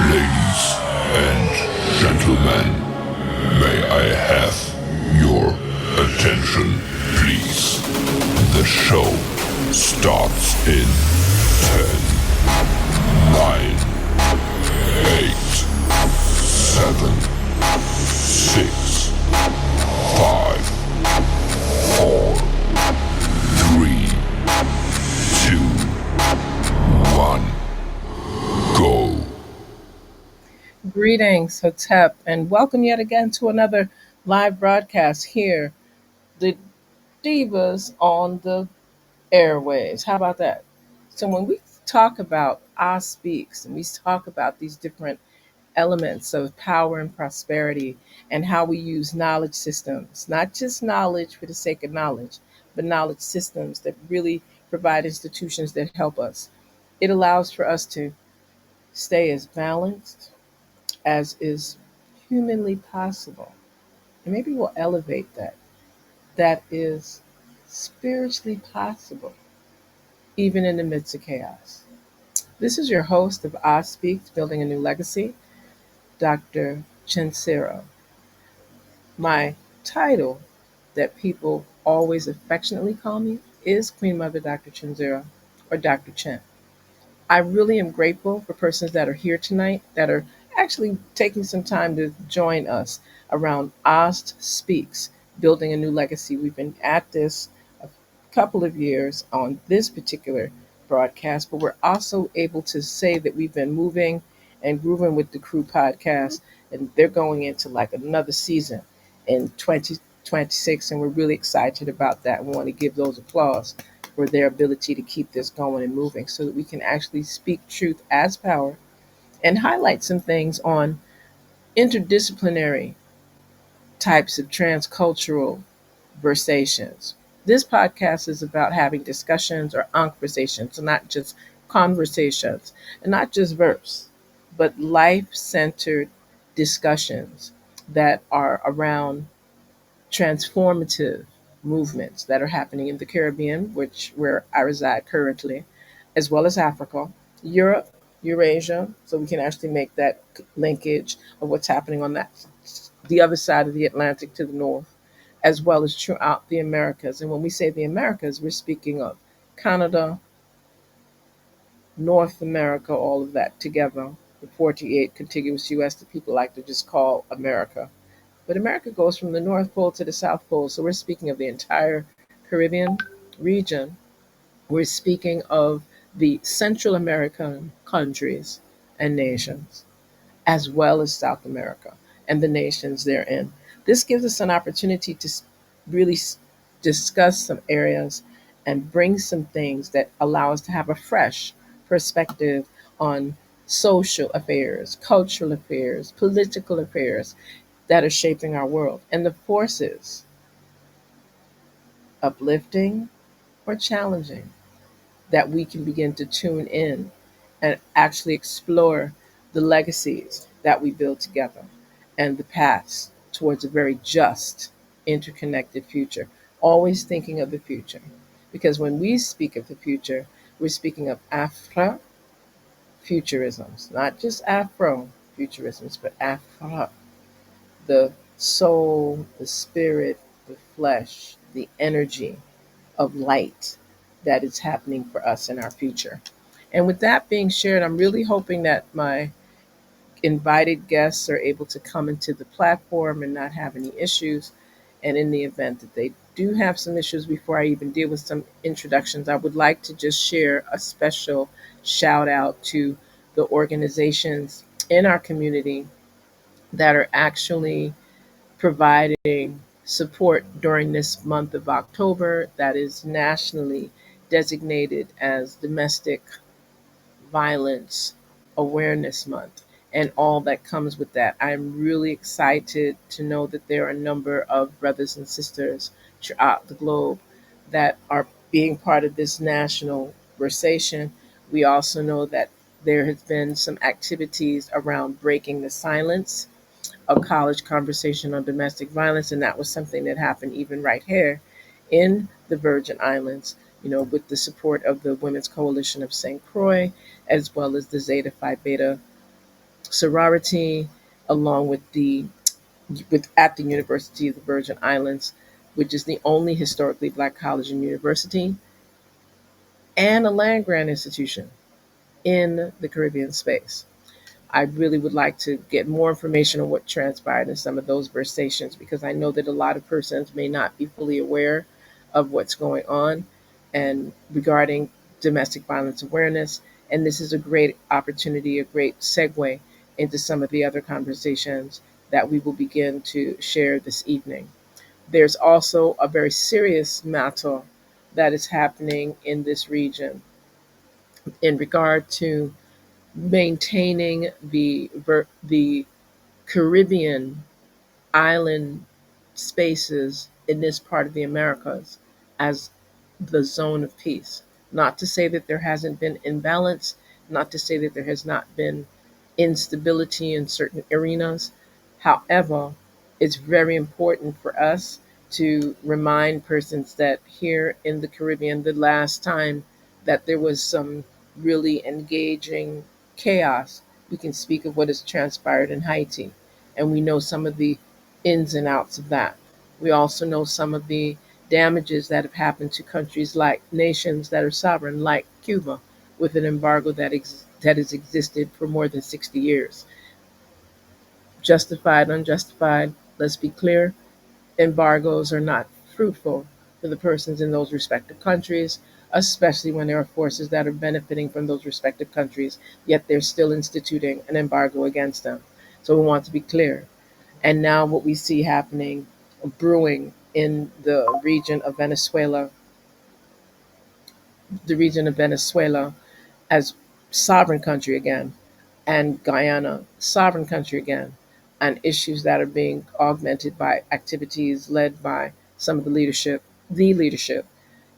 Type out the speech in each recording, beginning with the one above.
Ladies and gentlemen, may I have your attention, please? The show starts in 10, 9, 8, 7, 6, 5, 4, 3, 2, 1, go. Greetings, Hotep, and welcome yet again to another live broadcast here, the Divas on the Airways. How about that? So, when we talk about I Speaks and we talk about these different elements of power and prosperity and how we use knowledge systems, not just knowledge for the sake of knowledge, but knowledge systems that really provide institutions that help us, it allows for us to stay as balanced as is humanly possible. And maybe we'll elevate that. That is spiritually possible, even in the midst of chaos. This is your host of I Speaks, Building a New Legacy, Dr. ChenziRa. My title that people always affectionately call me is QueenMother Dr. ChenziRa or Dr. Chen. I really am grateful for persons that are here tonight that are actually taking some time to join us around AST Speaks, Building a New Legacy. We've been at this a couple of years on this particular broadcast, but we're also able to say that we've been moving and grooving with the Crew podcast, and they're going into like another season in 2026, and we're really excited about that. We want to give those applause for their ability to keep this going and moving so that we can actually speak truth as power and highlight some things on interdisciplinary types of transcultural versations. This podcast is about having discussions or conversations, so not just conversations and not just verse, but life centered discussions that are around transformative movements that are happening in the Caribbean, which where I reside currently, as well as Africa, Europe, Eurasia, so we can actually make that linkage of what's happening on that the other side of the Atlantic to the north, as well as throughout the Americas. And when we say the Americas, we're speaking of Canada, North America, all of that together, the 48 contiguous US that people like to just call America. But America goes from the North Pole to the South Pole. So we're speaking of the entire Caribbean region. We're speaking of the Central American countries and nations, as well as South America and the nations therein. This gives us an opportunity to really discuss some areas and bring some things that allow us to have a fresh perspective on social affairs, cultural affairs, political affairs that are shaping our world and the forces uplifting or challenging that we can begin to tune in and actually explore the legacies that we build together and the paths towards a very just, interconnected future. Always thinking of the future. Because when we speak of the future, we're speaking of Afro futurisms, not just Afro futurisms, but Afro, the soul, the spirit, the flesh, the energy of light that is happening for us in our future. And with that being shared, I'm really hoping that my invited guests are able to come into the platform and not have any issues. And in the event that they do have some issues, before I even deal with some introductions, I would like to just share a special shout out to the organizations in our community that are actually providing support during this month of October that is nationally designated as Domestic Violence Awareness Month and all that comes with that. I'm really excited to know that there are a number of brothers and sisters throughout the globe that are being part of this national conversation. We also know that there has been some activities around breaking the silence, a college conversation on domestic violence, and that was something that happened even right here in the Virgin Islands, with the support of the Women's Coalition of St. Croix, as well as the Zeta Phi Beta sorority, along with with at the University of the Virgin Islands, which is the only historically black college and university and a land grant institution in the Caribbean space. I really would like to get more information on what transpired in some of those versations because I know that a lot of persons may not be fully aware of what's going on and regarding domestic violence awareness. And this is a great opportunity, a great segue into some of the other conversations that we will begin to share this evening. There's also a very serious matter that is happening in this region in regard to maintaining the Caribbean island spaces in this part of the Americas as the zone of peace. Not to say that there hasn't been imbalance, not to say that there has not been instability in certain arenas. However, it's very important for us to remind persons that here in the Caribbean, the last time that there was some really engaging chaos, we can speak of what has transpired in Haiti. And we know some of the ins and outs of that. We also know some of the damages that have happened to countries like nations that are sovereign, like Cuba, with an embargo that has existed for more than 60 years. Justified, unjustified, let's be clear, embargoes are not fruitful for the persons in those respective countries, especially when there are forces that are benefiting from those respective countries, yet they're still instituting an embargo against them. So we want to be clear. And now what we see happening, brewing in the region of Venezuela as sovereign country again, and Guyana sovereign country again, and issues that are being augmented by activities led by some of the leadership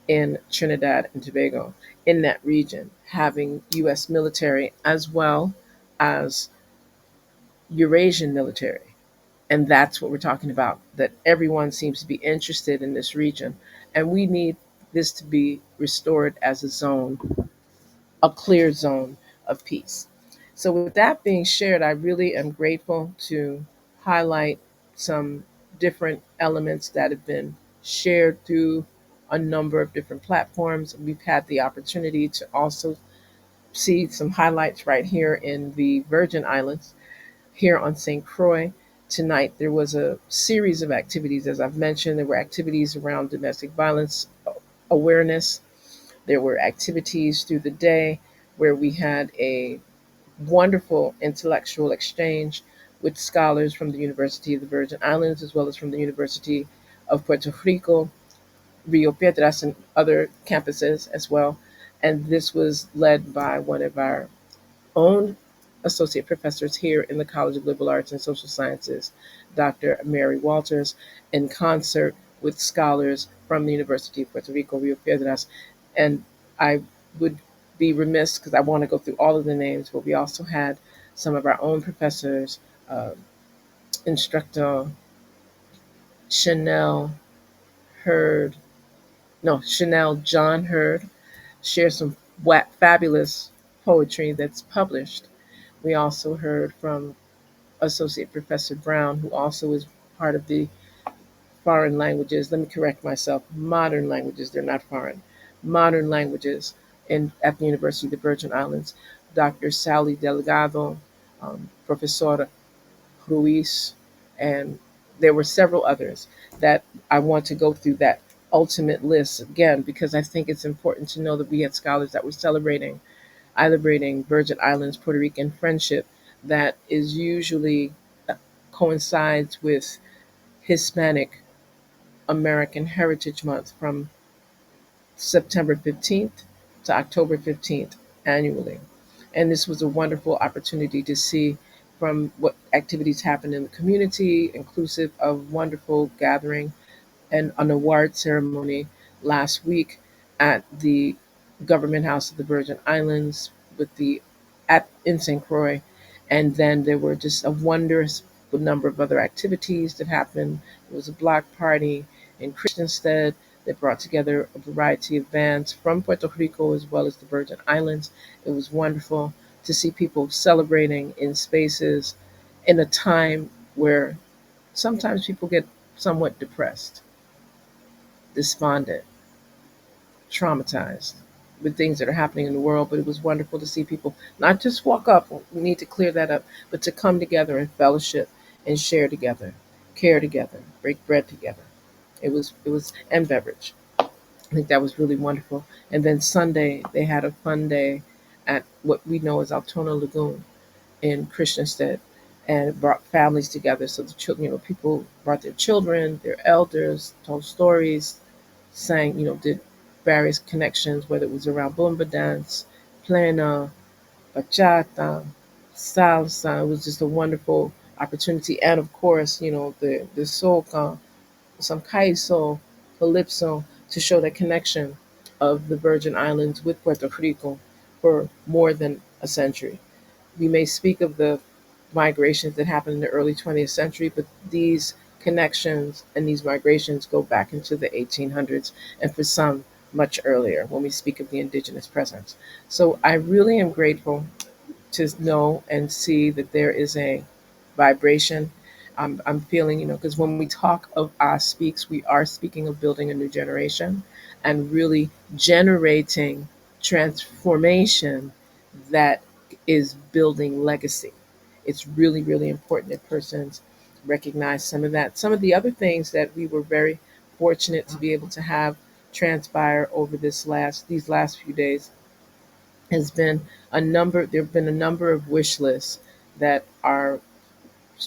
in Trinidad and Tobago in that region, having U.S. military as well as Eurasian military. And that's what we're talking about, that everyone seems to be interested in this region. And we need this to be restored as a clear zone of peace. So, with that being shared, I really am grateful to highlight some different elements that have been shared through a number of different platforms. We've had the opportunity to also see some highlights right here in the Virgin Islands, here on St. Croix. Tonight, there was a series of activities. As I've mentioned, there were activities around domestic violence awareness. There were activities through the day where we had a wonderful intellectual exchange with scholars from the University of the Virgin Islands as well as from the University of Puerto Rico, Rio Piedras, and other campuses as well. And this was led by one of our own associate professors here in the College of Liberal Arts and Social Sciences, Dr. Mary Walters, in concert with scholars from the University of Puerto Rico, Rio Piedras. And I would be remiss because I want to go through all of the names, but we also had some of our own professors, uh, instructor Chanel Hurd, no, Chanel John Hurd, share some fabulous poetry that's published. We also heard from Associate Professor Brown, who also is part of the foreign languages. Let me correct myself. Modern languages, they're not foreign. Modern languages at the University of the Virgin Islands. Dr. Sally Delgado, Professor Ruiz, and there were several others that I want to go through that ultimate list again because I think it's important to know that we had scholars that were celebrating Virgin Islands Puerto Rican friendship that is usually coincides with Hispanic American Heritage Month from September 15th to October 15th annually. And this was a wonderful opportunity to see from what activities happen in the community, inclusive of wonderful gathering and an award ceremony last week at the Government House of the Virgin Islands with the at in St. Croix, and then there were just a wondrous number of other activities that happened. There was a block party in Christiansted that brought together a variety of bands from Puerto Rico as well as the Virgin Islands. It was wonderful to see people celebrating in spaces in a time where sometimes people get somewhat depressed, despondent, traumatized with things that are happening in the world. But it was wonderful to see people not just walk up, we need to clear that up, but to come together and fellowship and share together, care together, break bread together. It was and beverage. I think that was really wonderful. And then Sunday they had a fun day at what we know as Altona Lagoon in Christiansted, and it brought families together. So the children, people brought their children, their elders, told stories, sang, did various connections, whether it was around Bumba dance, plena, bachata, salsa. It was just a wonderful opportunity. And of course, the soca, some kaiso, calypso, to show that connection of the Virgin Islands with Puerto Rico for more than a century. We may speak of the migrations that happened in the early 20th century, but these connections and these migrations go back into the 1800s, and for some, much earlier when we speak of the indigenous presence. So I really am grateful to know and see that there is a vibration. I'm feeling, because when we talk of our speaks, we are speaking of building a new generation and really generating transformation that is building legacy. It's really, really important that persons recognize some of that. Some of the other things that we were very fortunate to be able to have transpire over these last few days has been there have been a number of wish lists that are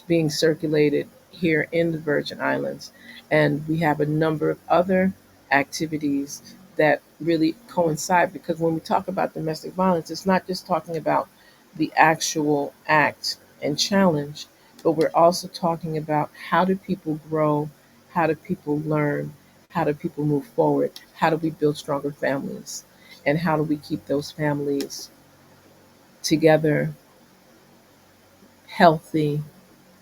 being circulated here in the Virgin Islands. And we have a number of other activities that really coincide, because when we talk about domestic violence, it's not just talking about the actual act and challenge, but we're also talking about how do people grow, how do people learn, how do people move forward, how do we build stronger families, and how do we keep those families together, healthy,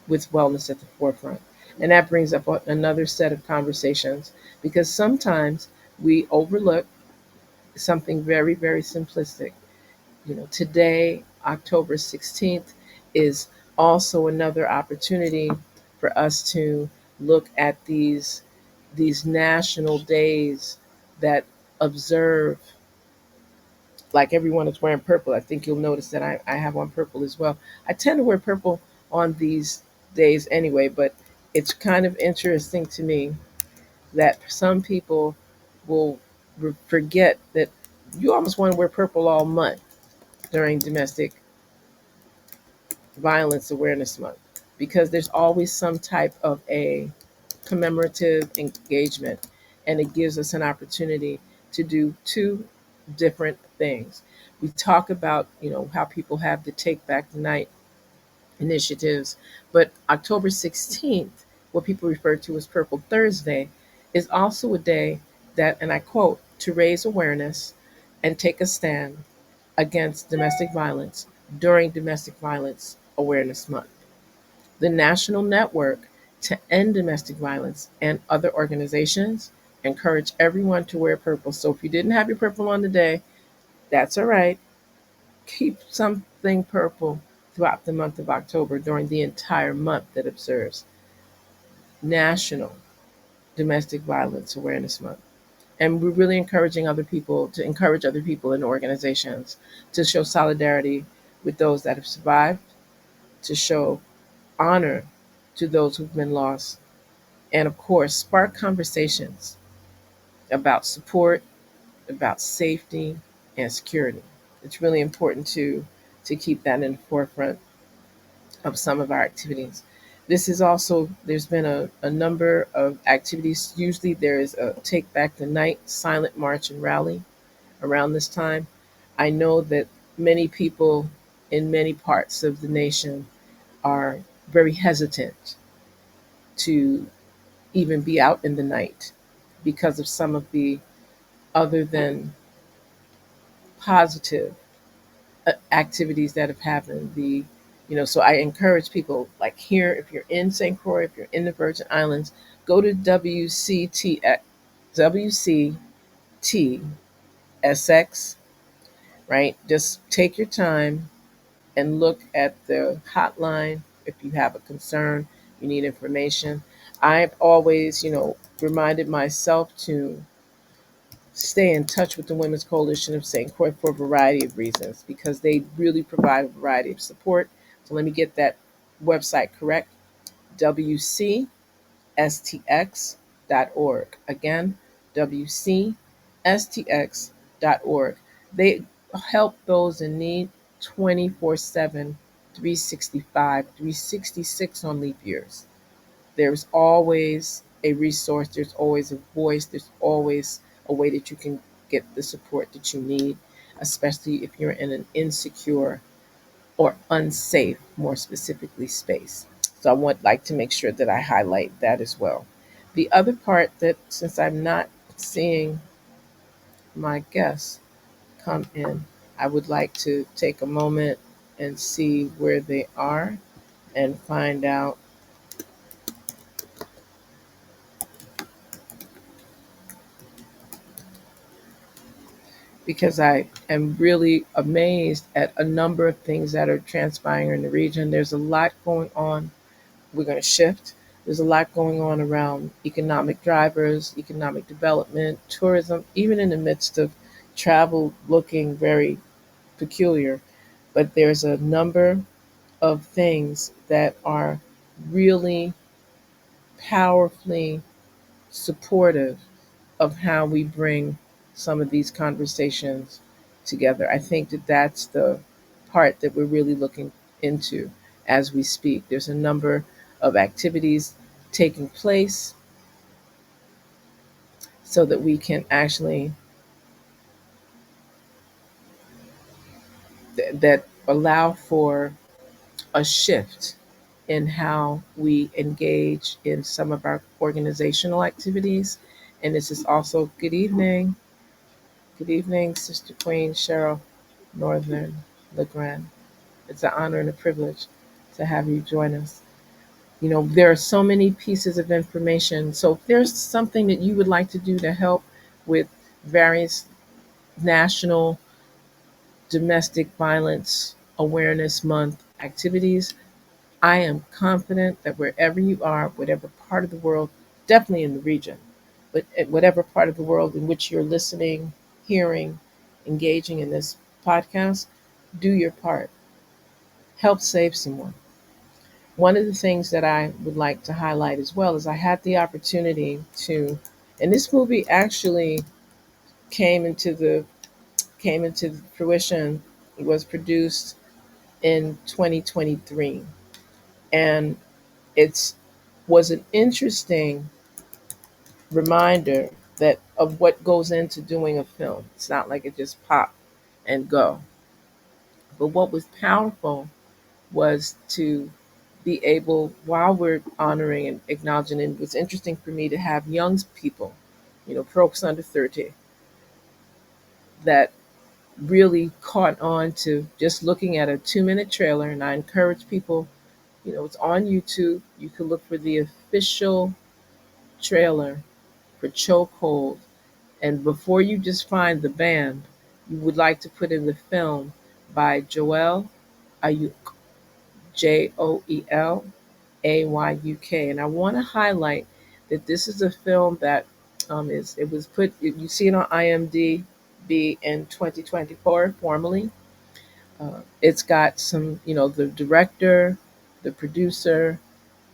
with wellness at the forefront. And that brings up another set of conversations, because sometimes we overlook something very, very simplistic. Today, October 16th, is also another opportunity for us to look at these national days that observe, like everyone is wearing purple. I think you'll notice that I have on purple as well. I tend to wear purple on these days anyway, but it's kind of interesting to me that some people will forget that you almost want to wear purple all month during Domestic Violence Awareness Month, because there's always some type of a commemorative engagement, and it gives us an opportunity to do two different things. We talk about, how people have the Take Back the Night initiatives, but October 16th, what people refer to as Purple Thursday, is also a day that, and I quote, to raise awareness and take a stand against domestic violence during Domestic Violence Awareness Month. The National Network to End Domestic Violence and other organizations encourage everyone to wear purple. So if you didn't have your purple on today, that's all right. Keep something purple throughout the month of October, during the entire month that observes National Domestic Violence Awareness Month. And we're really encouraging other people to encourage other people in organizations to show solidarity with those that have survived, to show honor to those who've been lost, and of course, spark conversations about support, about safety and security. It's really important to keep that in the forefront of some of our activities. This is also, there's been a number of activities. Usually there is a Take Back the Night silent march and rally around this time. I know that many people in many parts of the nation are very hesitant to even be out in the night because of some of the other than positive activities that have happened. So I encourage people, like here, if you're in St. Croix, if you're in the Virgin Islands, go to WCTSX, right? Just take your time and look at the hotline if you have a concern, you need information. I've always, reminded myself to stay in touch with the Women's Coalition of St. Croix for a variety of reasons because they really provide a variety of support. So let me get that website correct: WCSTX.org. Again, WCSTX.org. They help those in need 24/7, 365, 366 on leap years. There's always a resource, there's always a voice, there's always a way that you can get the support that you need, especially if you're in an insecure or unsafe, more specifically, space. So I would like to make sure that I highlight that as well. The other part, that since I'm not seeing my guests come in, I would like to take a moment and see where they are and find out, because I am really amazed at a number of things that are transpiring in the region. There's a lot going on. We're going to shift. There's a lot going on around economic drivers, economic development, tourism, even in the midst of travel looking very peculiar. But there's a number of things that are really powerfully supportive of how we bring some of these conversations together. I think that that's the part that we're really looking into as we speak. There's a number of activities taking place so that we can actually that allow for a shift in how we engage in some of our organizational activities. And this is also good evening, Sister Queen Cheryl Northern LeGrand. It's an honor and a privilege to have you join us. There are so many pieces of information. So if there's something that you would like to do to help with various national domestic violence awareness month activities, I am confident that wherever you are, whatever part of the world, definitely in the region, but at whatever part of the world in which you're listening, hearing, engaging in this podcast, do your part. Help save someone. One of the things that I would like to highlight as well is I had the opportunity to, and this movie actually came into the came into fruition. It was produced in 2023, and it's was an interesting reminder that of what goes into doing a film. It's not like it just pop and go. But what was powerful was to be able, while we're honoring and acknowledging, and it was interesting for me to have young people, folks under 30, that really caught on to just looking at a 2-minute trailer. And I encourage people, it's on YouTube. You can look for the official trailer for Chokehold. And before you just find the band, you would like to put in the film by Joel Ayuk, Joel Ayuk. And I want to highlight that this is a film that it was put, you see it on IMDb in 2024 formally. It's got some, the director, the producer,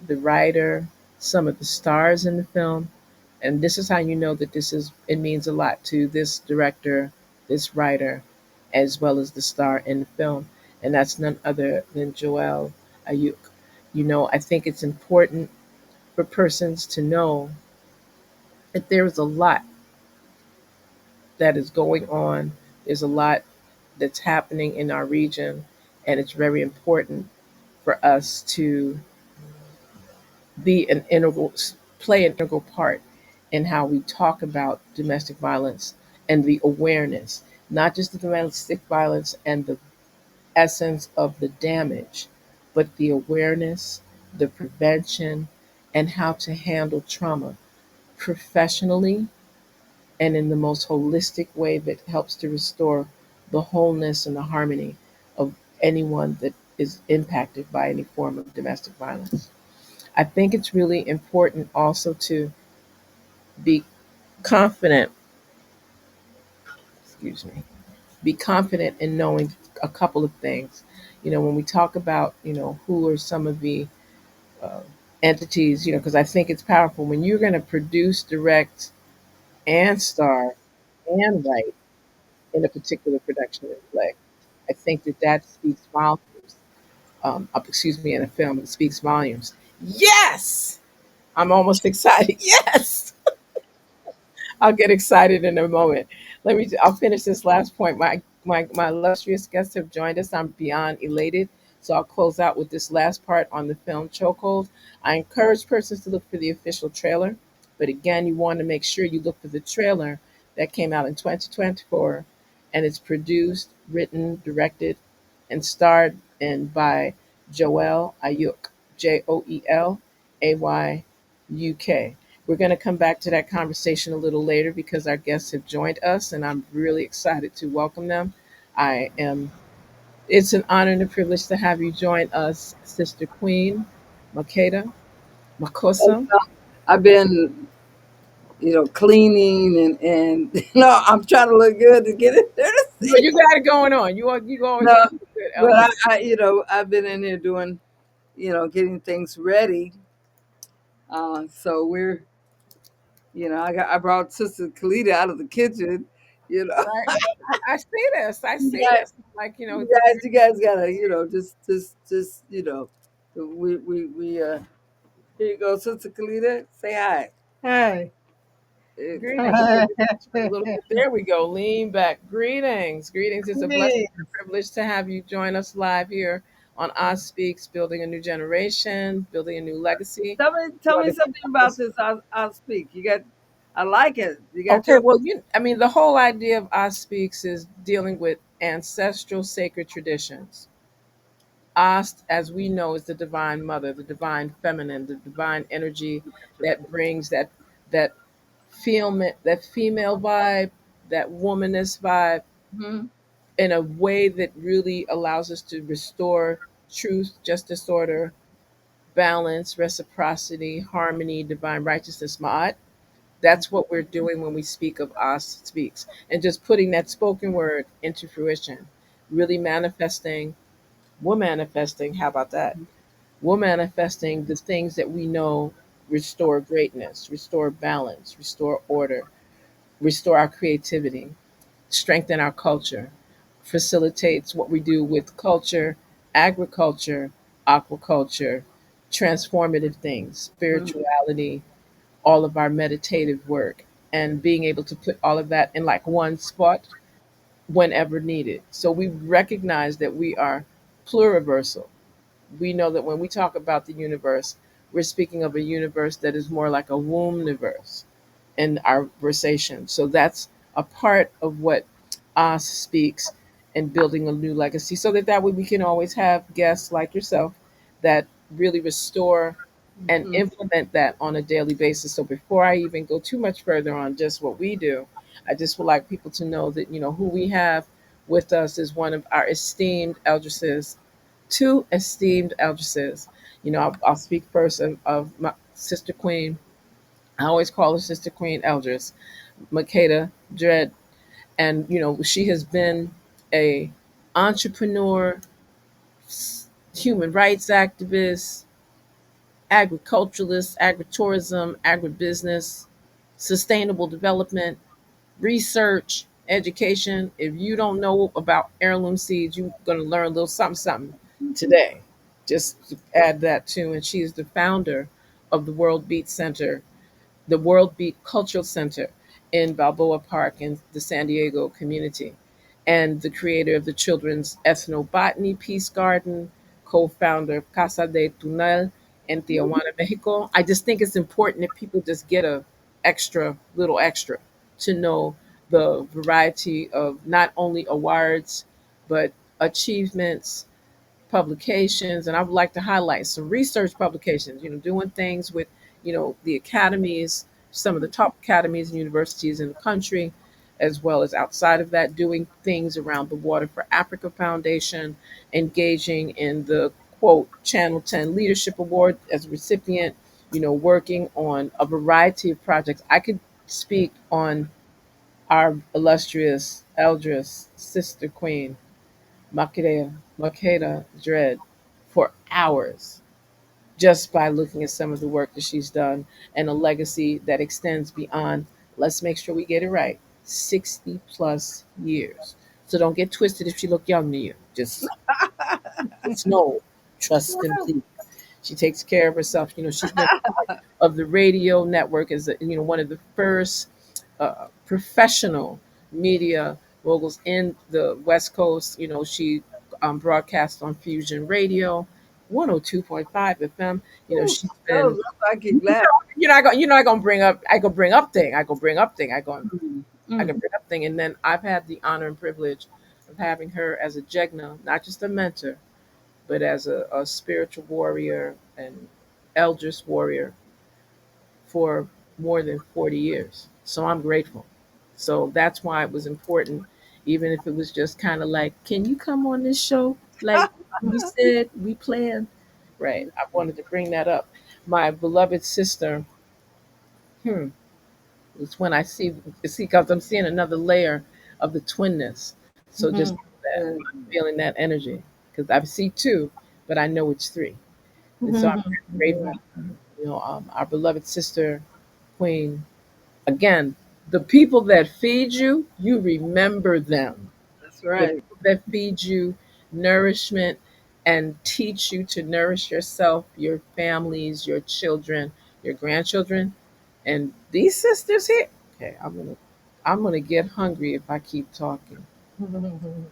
the writer, some of the stars in the film. And this is how you know that it means a lot to this director, this writer, as well as the star in the film. And that's none other than Joel Ayuk. I think it's important for persons to know that there's a lot that is going on. There's a lot that's happening in our region, and it's very important for us to be an integral, play an integral part in how we talk about domestic violence and the awareness, not just the domestic violence and the essence of the damage, but the awareness, the prevention, and how to handle trauma professionally and in the most holistic way that helps to restore the wholeness and the harmony of anyone that is impacted by any form of domestic violence. I think it's really important also to be confident, excuse me, be confident in knowing a couple of things. When we talk about, who are some of the uh, entities, because I think it's powerful when you're going to produce, direct, and star and write in a particular production and play. I think that speaks volumes. Excuse me, in a film, it speaks volumes. Yes, I'm almost excited. Yes, I'll get excited in a moment. I'll finish this last point. My illustrious guests have joined us. I'm beyond elated. So I'll close out with this last part on the film Chokehold. I encourage persons to look for the official trailer, but again, you want to make sure you look for the trailer that came out in 2024, and it's produced, written, directed, and starred in by Joel Ayuk, Joel Ayuk. We're going to come back to that conversation a little later because our guests have joined us, and I'm really excited to welcome them. I am. It's an honor and a privilege to have you join us, Sister Queen Makeda Makosa. I've been, cleaning and I'm trying to look good to get in there to No, see. you got it going on. You always No, look good, but Elder. I've been in here doing, getting things ready. So I brought Sister Kalita out of the kitchen. You know, Right? I see this. I you see guys, this. Like you guys gotta, just, here you go, Sister Kalita. Say hi. Hi. greetings. Okay, just turn a little bit. There we go. Lean back. Greetings. Greetings. It's a blessing Hey, and a privilege to have you join us live here on Oz Speaks, building a new generation, building a new legacy. tell You are me the something about this. I'll speak. I like it. You got Okay, your. well, I mean, the whole idea of Oz Speaks is dealing with ancestral sacred traditions. Oz, as we know, is the divine mother, the divine feminine, the divine energy that brings that female vibe, that womanist vibe Mhm. in a way that really allows us to restore truth, justice, order, balance, reciprocity, harmony, divine righteousness, ma'at. That's what we're doing when we speak of us speaks, and just putting that spoken word into fruition, really manifesting. We're manifesting. How about that? We're manifesting the things that we know restore greatness, restore balance, restore order, restore our creativity, strengthen our culture, facilitates what we do with culture, agriculture, aquaculture, transformative things, Mhm. spirituality, all of our meditative work, and being able to put all of that in like one spot whenever needed. So we recognize that we are pluriversal. We know that when we talk about the universe, we're speaking of a universe that is more like a womb universe in our conversation. So that's a part of what Us speaks in building a new legacy so that way we can always have guests like yourself that really restore and Mhm. implement that on a daily basis. So before I even go too much further on just what we do, I just would like people to know that, who we have with us is one of our esteemed eldresses, two esteemed eldresses. I'll speak first of my sister Queen. I always call her Sister Queen Eldris, Makeda Dread, and she has been a entrepreneur, human rights activist, agriculturalist, agritourism, agribusiness, sustainable development, research, education. If you don't know about heirloom seeds, you're going to learn a little something, something today. Just to add that too. And she is the founder of the World Beat Center, the World Beat Cultural Center in Balboa Park in the San Diego community, and the creator of the Children's Ethnobotany Peace Garden, co founder of Casa de Tunal in Tijuana, Mexico. I just think it's important that people just get a little extra to know the variety of not only awards, but achievements, publications, and I would like to highlight some research publications, doing things with, the academies, some of the top academies and universities in the country, as well as outside of that, doing things around the Water for Africa Foundation, engaging in the quote Channel 10 Leadership Award as a recipient, working on a variety of projects. I could speak on our illustrious eldris sister queen Makeda Dread for hours just by looking at some of the work that she's done and a legacy that extends beyond, let's make sure we get it right, 60 plus years. So don't get twisted if she look young to you. Just know, trust and please. She takes care of herself. She's been part of the radio network as one of the first professional media moguls in the West Coast. She broadcast on Fusion Radio, 102.5 FM. Ooh, She's been. I keep laughing. You're not gonna bring up. I go bring up thing. I go bring up thing. Mm, I can mm. bring up thing. And then I've had the honor and privilege of having her as a Jegna, not just a mentor, but as a spiritual warrior and eldris warrior for more than 40 years. So I'm grateful. So that's why it was important, even if it was just kind of like, can you come on this show? Like we said, we planned. Right. I wanted to bring that up. My beloved sister, hmm, it's when I see, because I'm seeing another layer of the twinness. So just Mhm. know that Yeah. I'm feeling that energy because I see two, but I know it's three. And so I'm Yeah, grateful, our beloved sister, Queen. Again, the people that feed you, you remember them. that's The right. people that feed you nourishment and teach you to nourish yourself, your families, your children, your grandchildren, and these sisters here. Okay, I'm gonna get hungry if I keep talking.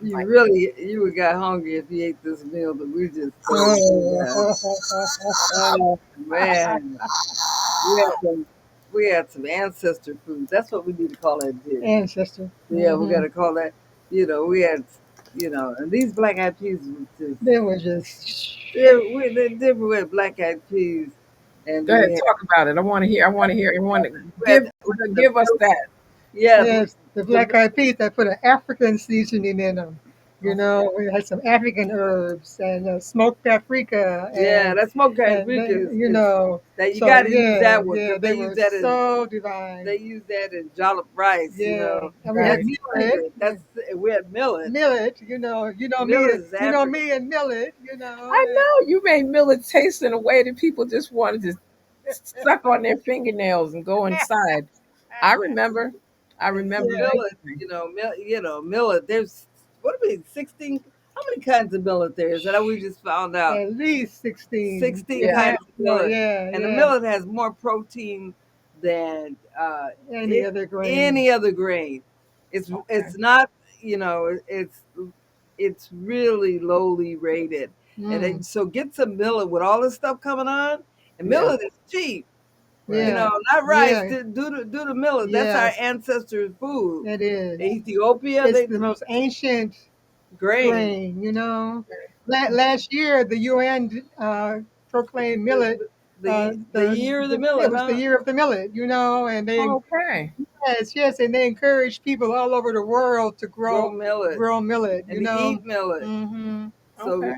Like, You would got hungry if you ate this meal that we just told you about. Oh man, we had some we had some ancestor food. That's what we need to call that dish. Ancestor. Yeah, we got to call that. We had, and these black eyed peas was just. They were just Yeah, they did with black eyed peas, and go we ahead, had talk about it. I want to hear. I want to hear. I want to we had the give us that. yeah yes, the the black eyed peas. I put an African seasoning in them. You Okay. know, we had some African herbs and smoked paprika yeah that smoked paprika you is know, that you got so to use that one yeah, because they were so divine. they use that in jollop rice. Yeah, and we had That's Right. millet. African. That's we had millet. Millet, Millet is you know African. me and millet, I know you made millet taste in a way that people just wanted to suck on their fingernails and go inside. I remember. I And so remember millet, vividly. millet. There's what do we 16? How many kinds of millet there is? That we just found out. at least 16, 16 if Yeah. kinds not of more. millet, Yeah, and the yeah. millet has more protein than Any other grain. any other grain. Okay. It's not it's really lowly rated, and then, Mm, so get some millet with all this stuff coming on, and Yeah. millet is cheap. Right. yeah, Not rice. yeah, Do the millet. That's our yes, ancestors' food. it is. Ethiopia, It's they the most ancient grain. grain. Last year, the UN proclaimed millet. The year of the It millet, was the huh? year of the millet, and they Okay. yes, and they encouraged people all over the world to Grow millet grow millet. and to eat millet. Mm-hmm. So, Okay.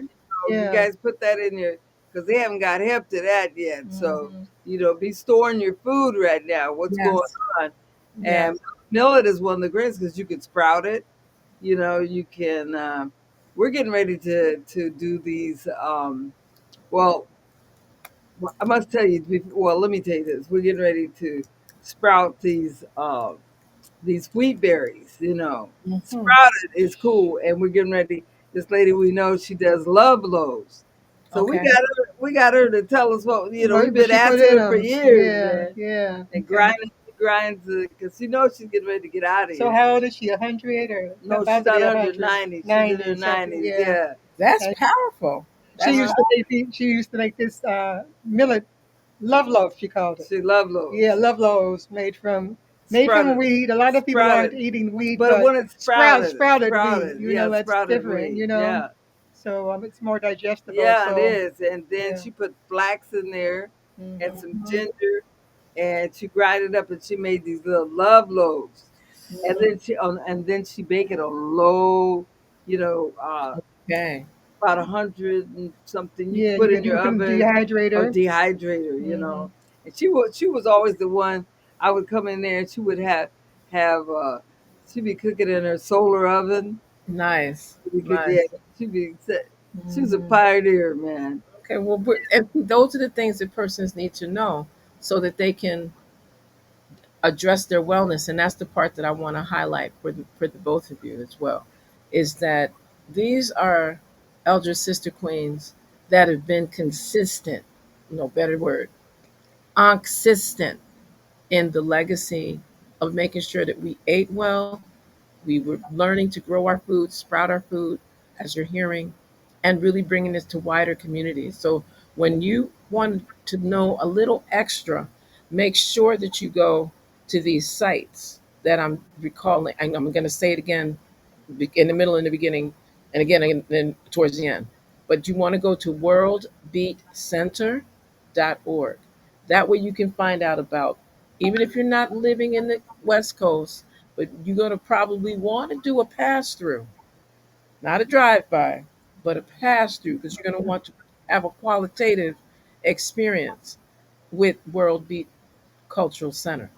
you Yeah. guys put that in your because they haven't got hip to that yet. So, Mm-hmm. be storing your food right now. What's going Yes. on? And Yes. millet is one of the grains because you can sprout it. You can. We're getting ready to do these. Well, I must tell you. Well, let me tell you this. We're getting ready to sprout these wheat berries. Hmm. Sprouted is cool, and we're getting ready. This lady we know, she does love loaves. So Okay. we got her to tell us what we've But been she put asking in her for them. years, Yeah, man. yeah. And Okay. grinds because she knows she's getting ready to get out of So here. how old is she? 100 or No, she's about to not be 100? 190. She's in her 90 something. 90s. Yeah. Yeah, That's And powerful. she That's uh-huh. used to make she used to make this millet love loaf. She called it. She love Yeah, loaves. love loaves made from Sprouted, wheat. A lot of people aren't sprouted. eating wheat, But but when it's sprouted, it's sprouted wheat. sprouted. You Yeah, know, that's sprouted different. wheat. Yeah. So it's more digestible. Yeah, it So is. And then yeah. she put flax in there and some Mhm. ginger and she grind it up and she made these little love loaves. Mhm. And then she bake it on low, you know, Okay. about 100 and something. You can Yeah, you put in can your put in the oven or dehydrator. dehydrator, you Hmm. know. And she was always the one. I would come in there and she would have she'd be cooking in her solar oven. Nice. Yeah, Nice. she'd be she was a Hmm. pioneer, man. Okay. Well, and those are the things that persons need to know so that they can address their wellness. And that's the part that I want to highlight for the both of you as well, is that these are elder sister queens that have been consistent, no better word, consistent in the legacy of making sure that we ate well, we were learning to grow our food, sprout our food, as you're hearing, and really bringing this to wider communities. So when you want to know a little extra, make sure that you go to these sites that I'm recalling. And I'm going to say it again in the middle and the beginning, and again and then towards the end. But you want to go to worldbeatcenter.org. That way you can find out about, even if you're not living in the West Coast, but you're going to probably want to do a pass through, not a drive by, but a pass through, because you're going to want to have a qualitative experience with World Beat Cultural Center,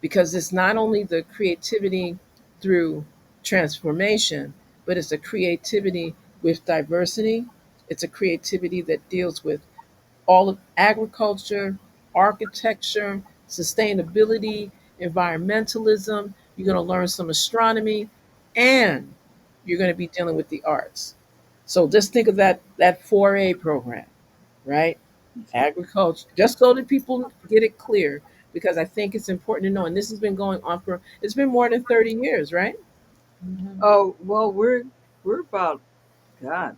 because it's not only the creativity through transformation, but it's a creativity with diversity. It's a creativity that deals with all of agriculture, architecture, sustainability, environmentalism. You're going to learn some astronomy, and you're going to be dealing with the arts. So just think of that 4A program, right? Agriculture, just so that people get it clear, because I think it's important to know. And this has been going on for, it's been more than 30 years, right? Hmm. Oh well, we're about God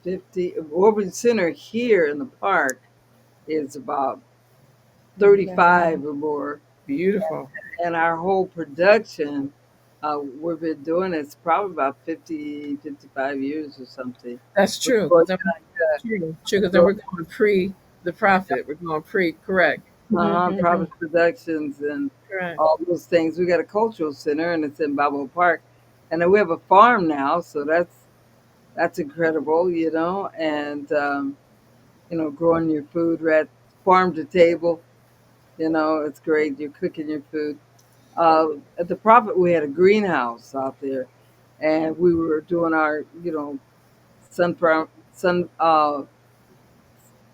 50. Urban Center here in the park is about Okay. 35 or more, Beautiful. and our whole production, we've been doing it's probably about 50, 55 years or something. That's We're true. going Because true, because then to we're going pre the profit. We're going pre, correct. Promise Productions and Correct. all those things. We got a cultural center and it's in Balboa Park, and then we have a farm now, so that's incredible, you know. And growing your food right farm to table, it's great. You're cooking your food. At the Prophet, we had a greenhouse out there, and we were doing our sunflower sun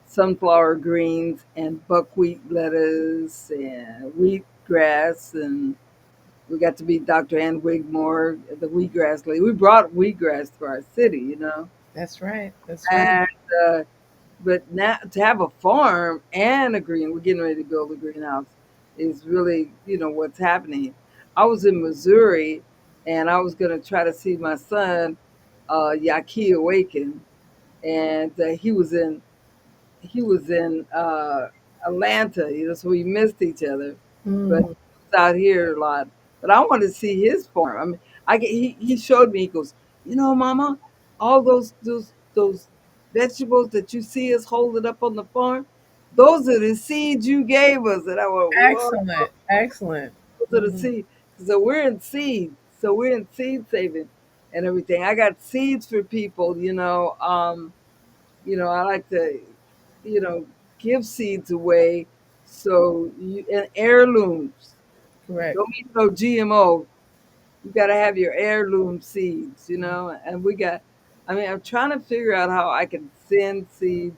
sunflower greens and buckwheat lettuce and wheatgrass, and we got to meet Dr. Ann Wigmore, the wheatgrass lady. We brought wheatgrass to our city, That's right. That's right. and but now to have a farm and we're getting ready to build a greenhouse is really what's happening. I was in Missouri, and I was going to try to see my son, Yaki Awaken, and he was in Atlanta, so we missed each other. But Mm, he was out here a lot. But I wanted to see his farm. I mean, he showed me. He goes, Mama, all those vegetables that you see us holding up on the farm, those are the seeds you gave us. And I went, whoa, excellent. Excellent. those are the Hmm. seeds. So we're in seed. So we're in seed saving and everything. I got seeds for people. I like to, you know, give seeds away. So and heirlooms. Correct. Don't eat no GMO. You got to have your heirloom seeds. And I mean, I'm trying to figure out how I can send seeds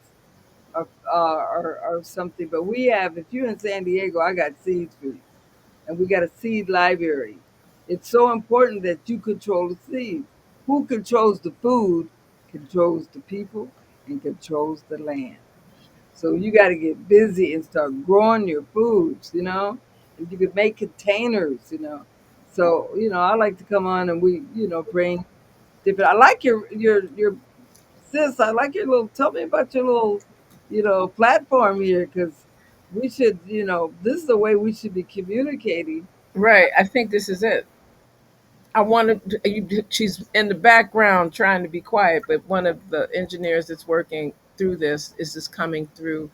or something. But if you're in San Diego, I got seeds for you. And we got a seed library. It's so important that you control the seeds. Who controls the food controls the people, and controls the land. So you got to get busy and start growing your foods, and you could make containers. So, I like to come on and we, bring different. I like your sis. I like your little. Tell me about your little, platform here, because we should, this is the way we should be communicating. Right. I think this is it. I wanted she's in the background trying to be quiet, but one of the engineers that's working through this is just coming through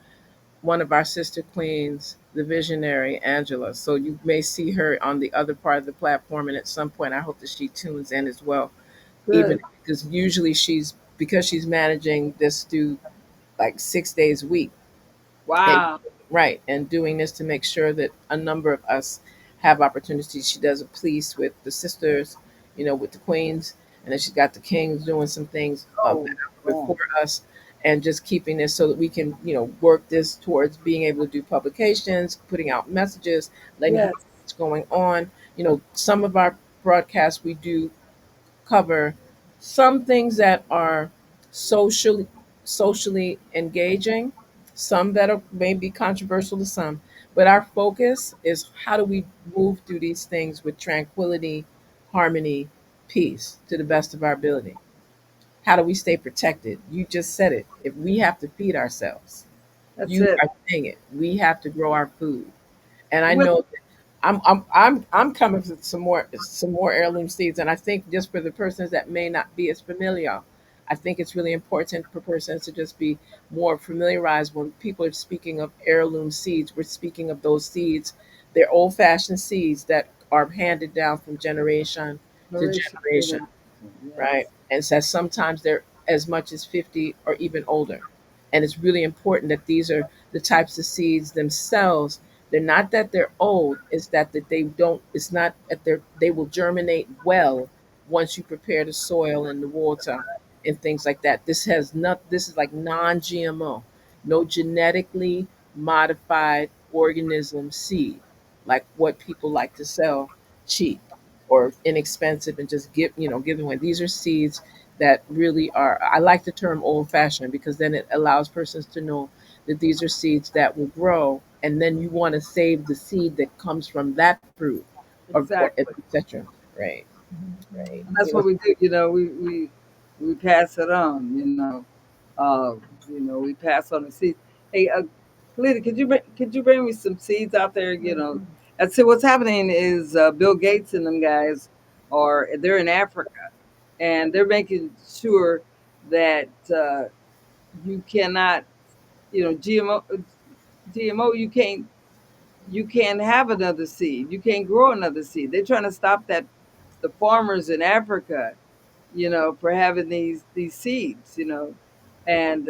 one of our sister queens, the visionary Angela. So you may see her on the other part of the platform, and at some point, I hope that she tunes in as well. Even Good. because usually she's managing this through like 6 days a week, and Wow. right, and doing this to make sure that a number of us have opportunities. She does a piece with the sisters, with the queens, and then she's got the kings doing some things Oh, yeah. before us, and just keeping this so that we can, work this towards being able to do publications, putting out messages, letting you know Yes. what's going on. Some of our broadcasts we do cover some things that are socially engaging, some that are maybe controversial to some, but our focus is how do we move through these things with tranquility, harmony, peace to the best of our ability. How do we stay protected? You just said it. If we have to feed ourselves, That's you it. are saying it. We have to grow our food. And I With know I'm coming with some more heirloom seeds, and I think just for the persons that may not be as familiar, I think it's really important for persons to just be more familiarized when people are speaking of heirloom seeds. We're speaking of those seeds. They're old-fashioned seeds that are handed down from generation to generation generation, generation. right? Yes. And so sometimes they're as much as 50 or even older. And it's really important that these are the types of seeds themselves. They're not that they're old, it's that they don't, it's not that they will germinate well once you prepare the soil and the water and things like that. This is like non-GMO, no genetically modified organism seed, like what people like to sell cheap or inexpensive and just give them away. These are seeds that really are. I like the term old fashioned because then it allows persons to know that these are seeds that will grow, and then you want to save the seed that comes from that fruit, or Exactly. etc. Right, right. And that's what we do. We pass it on. Uh, we pass on the seeds. Hey, Kalita, could you bring me some seeds out there? And see what's happening is Bill Gates and them guys they're in Africa, and they're making sure that you cannot, GMO, you can't have another seed. You can't grow another seed. They're trying to stop that, the farmers in Africa, for having these seeds, and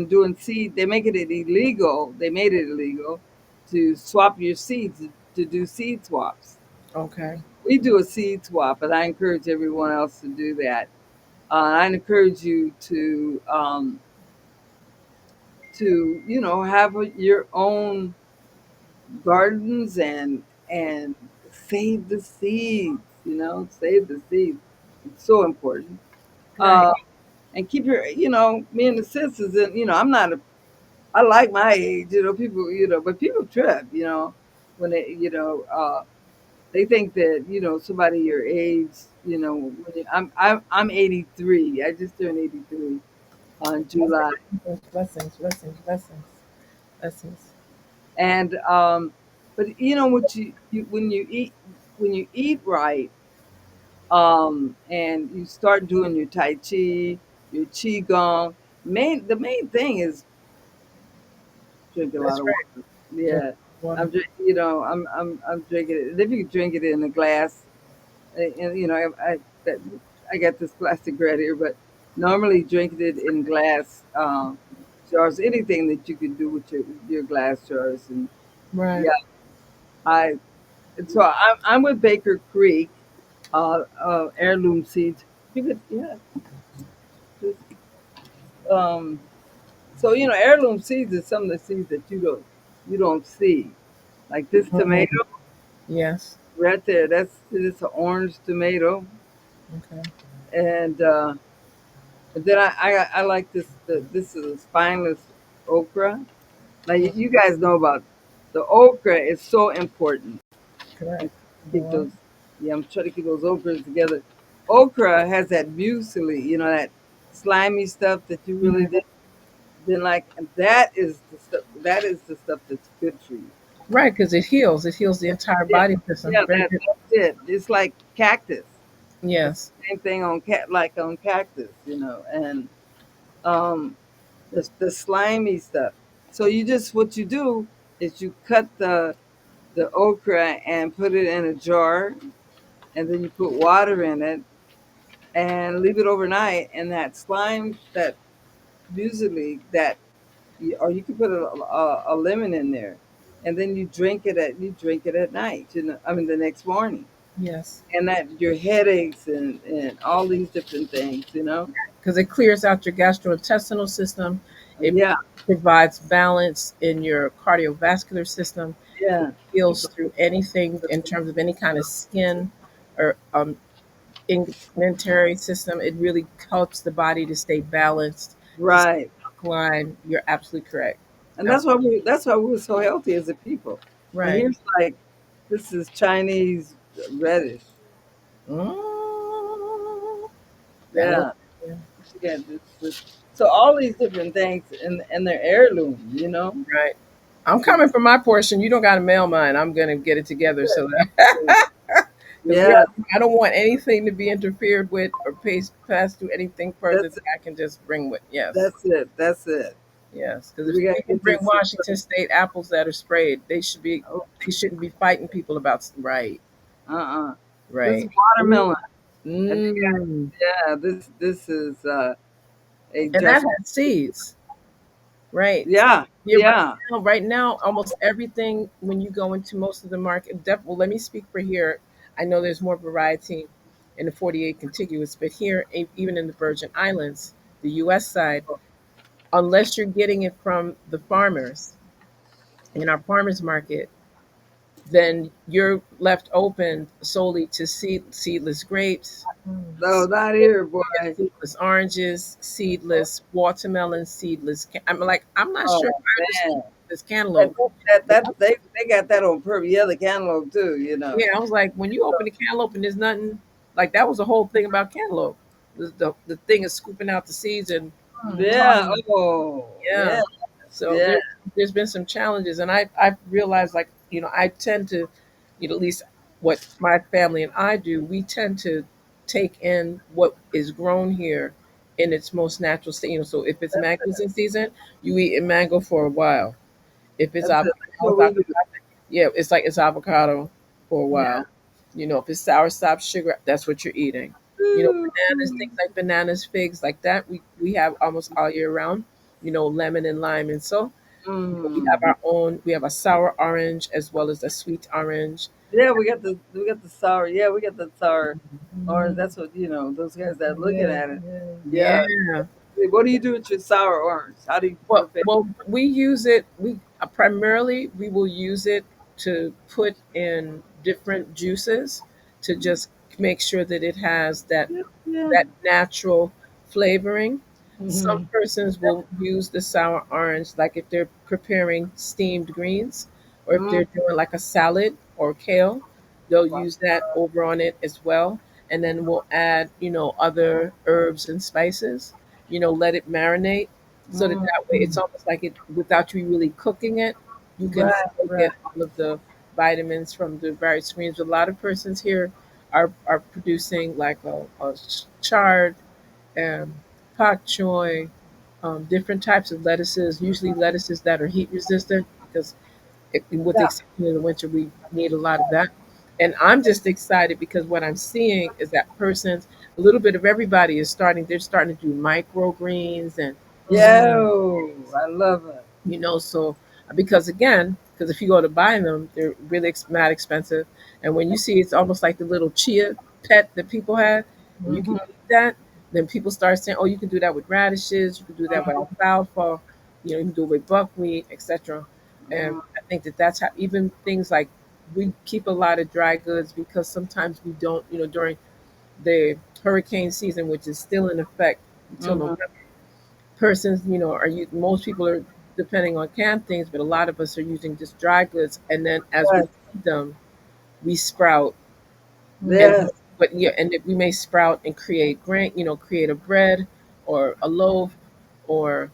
doing seed. They make it illegal. They made it illegal to swap your seeds, to do seed swaps. Okay. We do a seed swap, and I encourage everyone else to do that. I encourage you to have your own gardens and save the seeds. Save the seeds. It's so important. Right. Uh, and keep your, me and the sisters, and I'm not a. I like my age, people, but people trip, when they think that somebody your age, I'm 83. I just turned 83 on July. Blessings, blessings, blessings, blessings. And but what when you eat right, and you start doing your tai chi, your qigong. The main thing is drink a lot That's of right. water. Drink Yeah, water. I'm drink, I'm drinking it. If you can drink it in a glass, and that, I got this plastic right here, but normally drinking it in glass jars. Anything that you can do with your glass jars, and Right. yeah, I. And so I'm with Baker Creek, heirloom seeds. You could, yeah. Just, um, so heirloom seeds is some of the seeds that you don't see, like this Mhm. tomato Yes. right there. It's an orange tomato, Okay. and But then I like this is a spineless okra. Like Mm, you guys know about the okra is so important. I'm correct. trying to Go keep on. those, yeah, I'm trying to keep those okras together. Okra has that muesli, that slimy stuff that you really Mhm. didn't like, and that is the stuff. That is the stuff that's good for you. Right, because it heals. It heals the entire Yeah, body system. yeah, Very good. that's it. It's like cactus. It's Yes. the same thing on like on cactus, and um, the slimy stuff. So you just what you do is you cut the okra and put it in a jar, and then you put water in it and leave it overnight. And that slime, that usually that, or you could put a lemon in there, and then you drink it at night. I mean the next morning, Yes. and that your headaches and all these different things. Because it clears out your gastrointestinal system. It Yeah, provides balance in your cardiovascular system. It yeah, heals through anything in terms of any kind of skin or integumentary system. It really helps the body to stay balanced, to stay right. alkaline. You're absolutely correct. And that's why Absolutely we're so healthy as a people. And right. here's like, this is Chinese radish. Mm, I know. Yeah, yeah. So all these different things, and they're heirloom. Right. I'm coming for my portion. You don't got to mail mine. I'm gonna get it together so that because Yeah, I don't want anything to be interfered with or passed through anything further that's that I can just bring with. Yes, that's it. That's it. yes. Because if We got to people get bring this. Washington State apples that are sprayed, they shouldn't be fighting people about right, This is right. Ooh, watermelon, and mm. yeah, this is a And that just has seeds. Right. yeah, Yeah, yeah. right now, almost everything when you go into most of the market, well, let me speak for here. I know there's more variety in the 48 contiguous, but here, even in the Virgin Islands, the US side, unless you're getting it from the farmers in our farmers market, then you're left open solely to seedless grapes, No, not here, boy. seedless oranges, seedless watermelon, I'm like, I'm not sure if Oh I understand man, this cantaloupe. they got that on purpose. Yeah, the cantaloupe too. Yeah, I was like, when you open the cantaloupe and there's nothing, like that was the whole thing about cantaloupe. The thing is scooping out the seeds and Yeah. tossing. Oh Yeah. yeah, So yeah. there's been some challenges, and I've realized like I tend to, at least what my family and I do, we tend to take in what is grown here in its most natural state. So if it's That's mangoes in season, you eat a mango for a while. If it's that's it. That's what we avocado, do. yeah, it's like it's avocado for a Yeah. while. If it's sour stop sugar, that's what you're eating. Ooh, Bananas, things like bananas, figs, like that, we have almost all year round. Lemon and lime, and so we have mm. our own. We have a sour orange as well as a sweet orange. Yeah, we got the sour. Yeah, we got the sour orange. That's what those guys that are looking at it. Yeah. Yeah. What do you do with your sour orange? How do you prepare? Well, we use it. We primarily we will use it to put in different juices to just make sure that it has Yeah, yeah. that natural flavoring. Some Hmm. persons will use the sour orange, like if they're preparing steamed greens or if Mm. they're doing like a salad or kale, they'll use that over on it as well. And then we'll add, other herbs and spices, let it marinate so that Mm. that way it's almost like it, without you really cooking it, you can Right, still right. get all of the vitamins from the various greens. A lot of persons here are producing like a chard, um, pak choy, different types of lettuces, usually lettuces that are heat resistant because with the Yeah. exception of the winter, we need a lot of that. And I'm just excited because what I'm seeing is that persons, a little bit of everybody they're starting to do microgreens and Yo, I love it. so because again, because if you go to buy them, they're really not expensive. And when you see it's almost like the little chia pet that people have, and you can Hmm. eat that, then people start saying, "Oh, you can do that with radishes. You can do that with alfalfa. You can do it with buckwheat, etc." And I think that that's how even things like we keep a lot of dry goods because sometimes we don't. During the hurricane season, which is still in effect. until Mhm. November. Persons, are you? Most people are depending on canned things, but a lot of us are using just dry goods. And then as we Yes. feed them, we sprout, and Yes. but yeah, and we may sprout and create create a bread or a loaf, or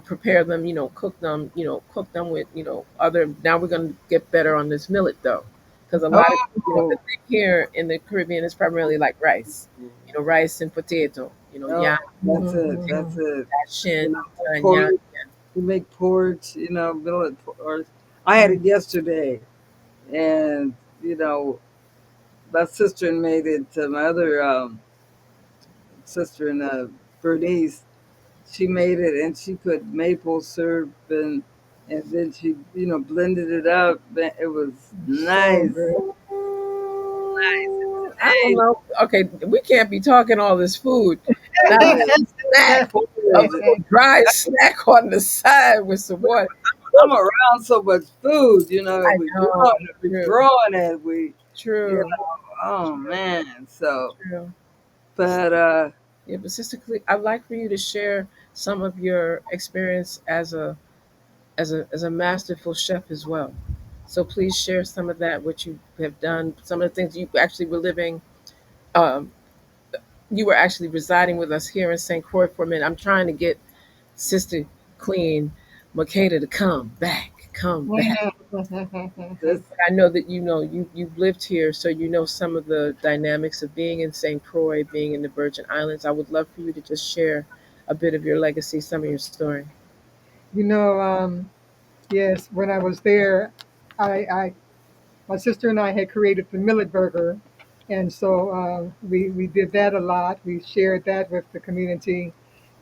prepare them, cook them with, other. Now we're going to get better on this millet though, because a lot of, the Oh. thing here in the Caribbean is primarily like rice, rice and potato, Oh, yam, that's it. That's it. You shin, know, yam. porridge. You make porridge. Millet porridge. I had it yesterday, and you know, my sister made it to my other sister in Bernice. She made it, and she put maple syrup and then she blended it up. Man, it was So nice. good. I don't know. Okay, we can't be talking all this food, It not is snack, a porridge. little dry snack on the side with some water. I'm around so much food, I know. we True. growing it, you True. know, oh man. So, True. but Yeah, but Sister Clee, I'd like for you to share some of your experience as a masterful chef as well. So please share some of that, what you have done, some of the things you actually were living. Um, you were actually residing with us here in St. Croix for a minute. I'm trying to get Sister Queen Makeda to come back, come back. this, I know that you've lived here, so you know some of the dynamics of being in St. Croix, being in the Virgin Islands. I would love for you to just share a bit of your legacy, some of your story. You know, yes, when I was there, I my sister and I had created the millet burger, and so we did that a lot. We shared that with the community,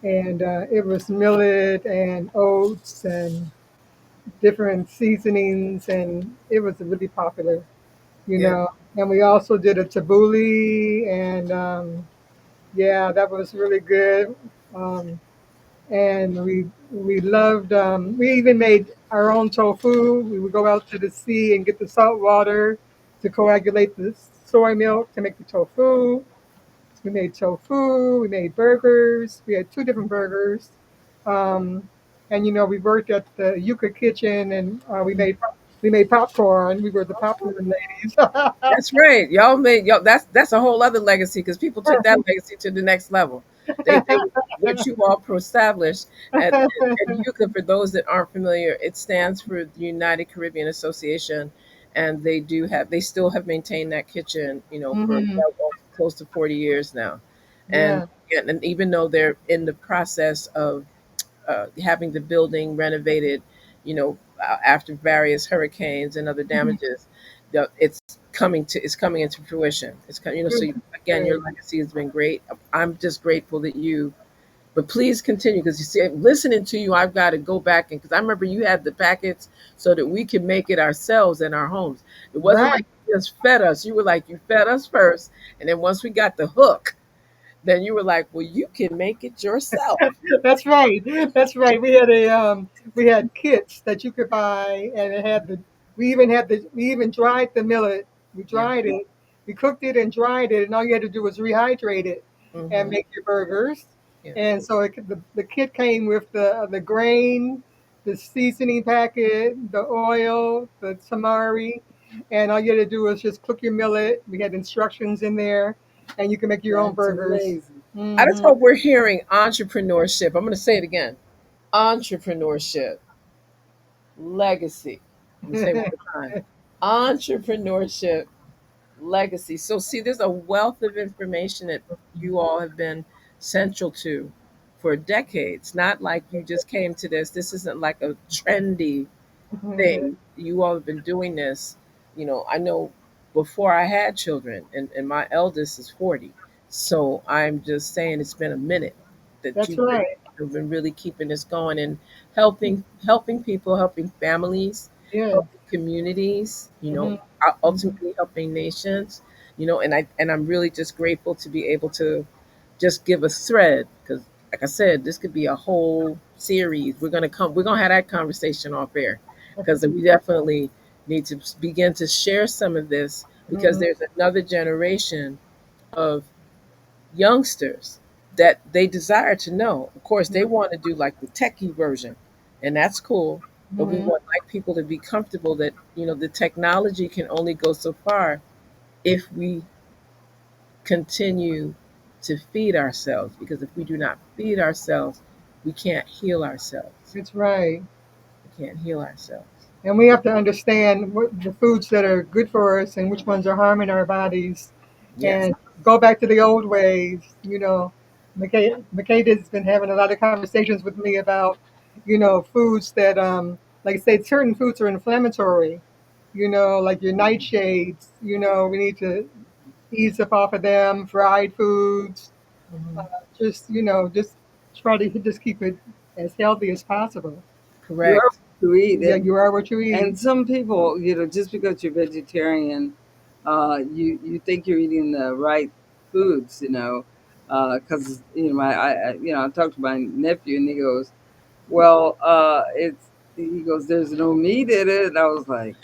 and it was millet and oats and different seasonings, and it was really popular, you Yeah, know. And we also did a tabbouleh, and yeah, that was really good. Um, and we loved. We even made our own tofu. We would go out to the sea and get the salt water to coagulate the soy milk to make the tofu. We made tofu. We made burgers. We had two different burgers. Um, and we worked at the Yucca Kitchen, and we made popcorn. We were the popcorn ladies. that's right. Y'all made y'all. That's a whole other legacy because people took that legacy to the next level. They what you all established at UCA. For those that aren't familiar, it stands for the United Caribbean Association, and they still have maintained that kitchen, for Hmm. well, close to 40 years now, and Yeah. and even though they're in the process of having the building renovated, after various hurricanes and other Mhm. damages, it's coming into fruition. So Good. again, your Good. legacy has been great. I'm just grateful that but please continue because you see, listening to you, I've got to go back and because I remember you had the packets so that we can make it ourselves in our homes. It wasn't Right. like you just fed us. You were like you fed us first, and then once we got the hook, then you were like, well, you can make it yourself. That's right. That's right. We had kits that you could buy, and it had the. We even dried the millet. We Yeah. dried it. We cooked it and dried it, and all you had to do was rehydrate it and Hmm. make your burgers. Yeah. And so the kit came with the grain, the seasoning packet, the oil, the tamari, and all you had to do was just cook your millet. We had instructions in there, and you can make your own that's burgers. amazing. I just Hmm. hope we're hearing entrepreneurship. I'm going to say it again: entrepreneurship, legacy. I'm going to say it one more time: entrepreneurship, legacy. So, see, there's a wealth of information that you all have been central to for decades. Not like you just came to this. This isn't like a trendy thing. You all have been doing this. I know before I had children, and my eldest is 40. So I'm just saying it's been a minute that That's you've been, right. you've been really keeping this going and helping people, helping families, Yes. helping communities, Hmm. ultimately helping nations, and I'm really just grateful to be able to just give a thread because like I said, this could be a whole series. We're gonna have that conversation off air because we definitely need to begin to share some of this because Hmm. there's another generation of youngsters that they desire to know. Of course, they want to do like the techie version, and that's cool. But we Mhm. want like people to be comfortable that the technology can only go so far if we continue to feed ourselves. Because if we do not feed ourselves, we can't heal ourselves. That's right. We can't heal ourselves. And we have to understand what the foods that are good for us and which ones are harming our bodies, Yes. and go back to the old ways. McKay has been having a lot of conversations with me about, foods that, like I said, certain foods are inflammatory. Like your nightshades. We need to ease up off of them. Fried foods. Hmm. Just try to just keep it as healthy as possible. You are Correct. what you eat, Yeah, you are what you eat. and some people, just because you're vegetarian, you think you're eating the right foods, because I talked to my nephew and he goes, well, he goes, there's no meat in it. And I was like,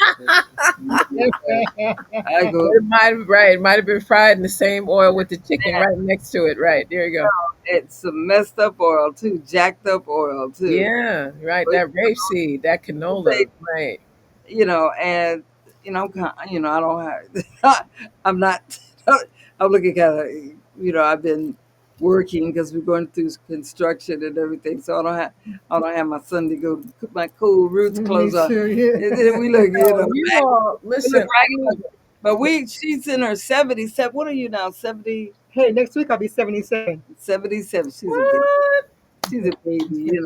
yeah. I go, It might have right. It might have been fried in the same oil with the chicken right next to it. Right there you go. it's some messed up oil too, jacked up oil too. Yeah, right. But That rapeseed, that they canola. Right. and I don't have, I'm not, I'm looking kind of, I've been working because we're going through construction and everything, so I don't have my son to go put my cool roots Me clothes on. too. And Yeah. then we look, Oh, you all we look listen. raggedy. But she's in her 70s. What are you now? 70, Hey, next week I'll be 77. 77. She's a baby. What? She's a baby.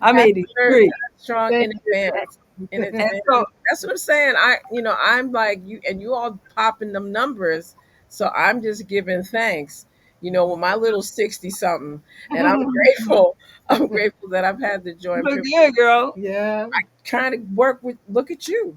I'm Happy birthday, 83. strong Thank in you. advance. In And so, advance. That's what I'm saying. I'm like you, and you all popping them numbers. So I'm just giving thanks. With my little 60 something, and I'm grateful. I'm grateful that I've had the joy you and look privilege good, girl. Yeah. trying to work with. Look at you.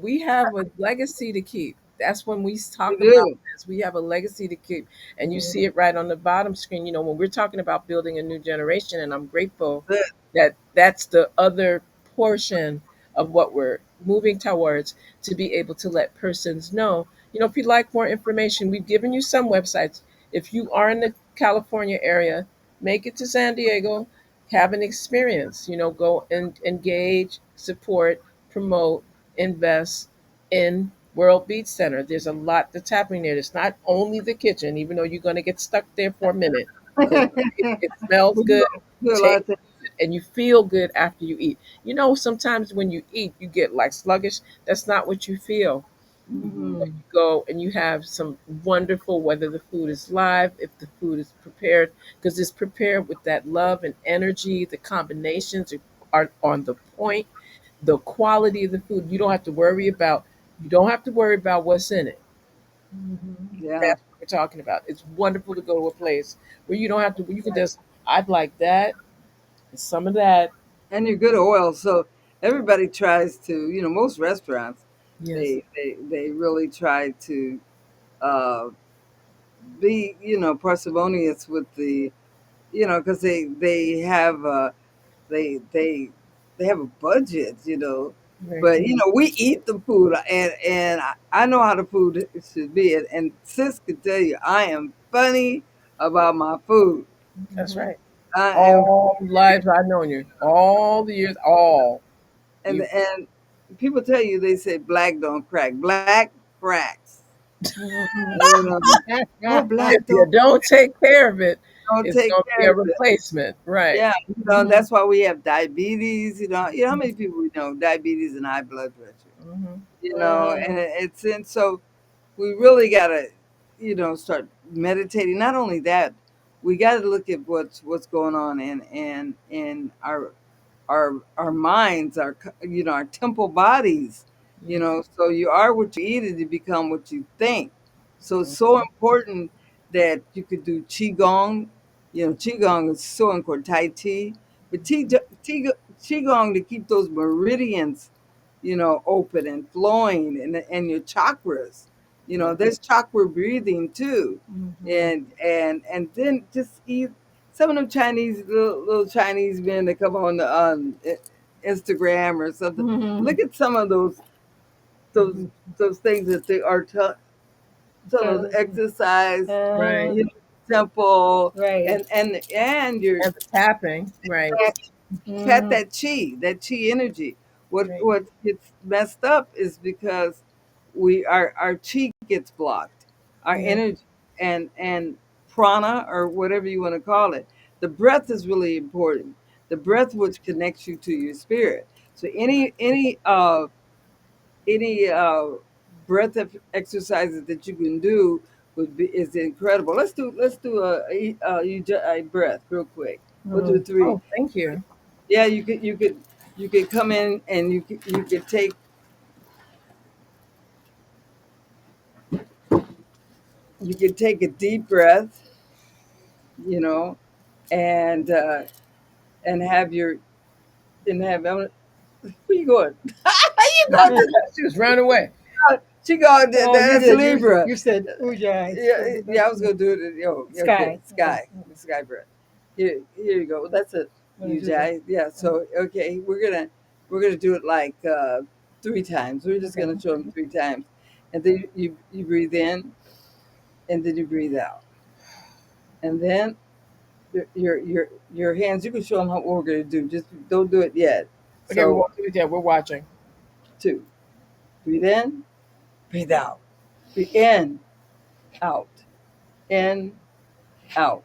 We have a legacy to keep. That's when we You talk about do. this. We have a legacy to keep, and you see it right on the bottom screen. When we're talking about building a new generation, and I'm grateful Good. that that's the other portion of what we're moving towards, to be able to let persons know. If you'd like more information, we've given you some websites. If you are in the California area, make it to San Diego, have an experience. Go and engage, support, promote, invest in World Beach Center. There's a lot that's happening there. It's not only the kitchen, even though you're going to get stuck there for a minute, because it smells We do good, do a lot of tastes things. good, and you feel good after you eat. Sometimes when you eat, you get like sluggish. That's not what you feel. Mhm. When you go and you have some wonderful, whether the food is live, if the food is prepared, because it's prepared with that love and energy. The combinations are on the point. The quality of the food, you don't have to worry about. You don't have to worry about what's in it. Mhm. Yeah. That's what we're talking about. It's wonderful to go to a place where you don't have to. You can just, I'd like that, and some of that. And you're good oil. So everybody tries to, most restaurants, Yes, they really try to uh, be, parsimonious with the, because they have they have a budget, very but true. we eat the food, and I know how the food should be, and sis can tell you I am funny about my food. That's Mhm. right. I am, All lives I've known you, all the years, all you. and people tell you, they say black don't crack. Black cracks. Mhm. You know, oh, If black you don't don't take care of it, don't it's take going to be care a of it. replacement, right? Yeah, Mhm. that's why we have diabetes. How many people we know diabetes and high blood pressure. Hmm. And it's in so we really gotta, start meditating. Not only that, we gotta look at what's going on in our minds, our temple bodies. Yes. So you are what you eat, and you become what you think. So it's so Mhm. important that you could do qigong. Qigong is so important. Tai chi, but qigong to keep those meridians, open and flowing, and your chakras. Yeah. There's chakra breathing too, Mhm. and then just eat some of them Chinese little Chinese men that come on Instagram or something. Mhm. Look at some of those Mhm. those things that they are some of those So, exercise, Right. you know, temple, Right. and you're And the tapping, right, pat Mm-hmm. that chi energy. right, What gets messed up is because our chi gets blocked, our yeah, energy and prana or whatever you want to call it. The breath is really important. The breath which connects you to your spirit. So any breath exercises that you can do would be is incredible. Let's do a breath real quick. We'll do Mm-hmm. three. oh, thank you. Yeah, you could come in and you could take a deep breath, you know, and and have your and have where you going? You going to She was running away. she going Oh, you that's did. Libra. You said Ujai. Yeah, yeah, I was gonna do it. Okay, Sky. Okay. sky breath. Here you go. That's a I'm gonna you do that. Jai. Yeah. So okay, we're gonna do it like three times. We're just Okay. gonna show them three times, and then you breathe in, and then you breathe out, and then your hands. You can show them what we're gonna do. Just don't do it yet. Okay, we So won't do it yet. We're watching. two, breathe in, breathe out, breathe in, out, in, out,